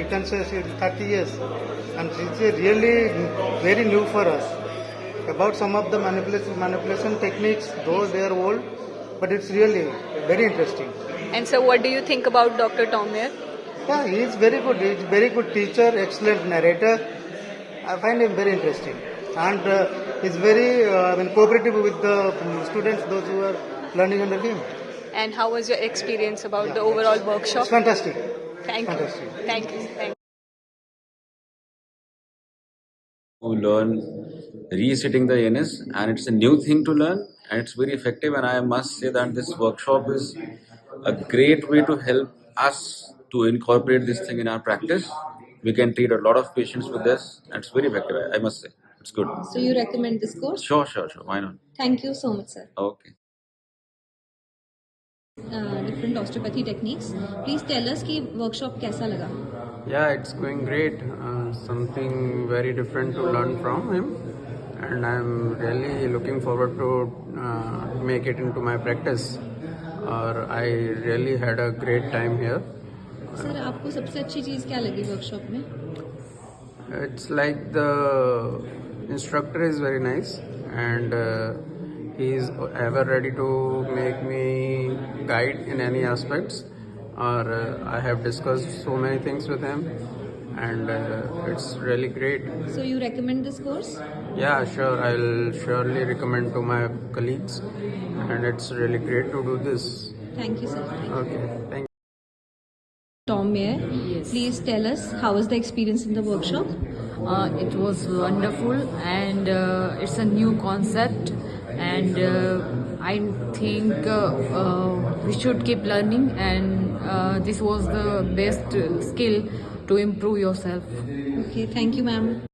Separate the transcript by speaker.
Speaker 1: can say 30 years, and it's really very new for us. About some of the manipulation techniques, though they are old, but it's really very interesting.
Speaker 2: And so, what do you think about Dr. Tom Meyers?
Speaker 1: Yeah, he is very good. He is very good teacher, excellent narrator. I find him very interesting, and he's very cooperative with the students, those who are learning under him.
Speaker 2: And how was your experience about the overall workshop?
Speaker 1: It's fantastic.
Speaker 2: Thank
Speaker 1: Fantastic.
Speaker 2: you. Thank you. Thank you.
Speaker 3: To learn resetting the anus, and it's a new thing to learn, and it's very effective. And I must say that this workshop is a great way to help us to incorporate this thing in our practice. We can treat a lot of patients with this, and it's very effective. I must say, it's good.
Speaker 4: So you recommend this course?
Speaker 3: Sure. Why not?
Speaker 4: Thank you so much, sir.
Speaker 3: Okay.
Speaker 4: Different osteopathy techniques. Please tell us कि workshop कैसा लगा?
Speaker 5: Yeah, it's going great. Something very different to learn from him, and I'm really looking forward to make it into my practice. Or I really had a great time here.
Speaker 4: Sir आपको सबसे अच्छी चीज़ क्या लगी workshop में?
Speaker 5: It's like the instructor is very nice, and he's ever ready to make me guide in any aspects. Or I have discussed so many things with him, and it's really great.
Speaker 4: So you recommend this course?
Speaker 5: Yeah, sure. I'll surely recommend to my colleagues, and it's really great to do this.
Speaker 4: Thank you, sir.
Speaker 5: Okay, thank you.
Speaker 4: Tom Meyers, please tell us how was the experience in the workshop?
Speaker 6: It was wonderful, and it's a new concept, and I think we should keep learning, and this was the best skill to improve yourself.
Speaker 4: Okay, thank you, ma'am.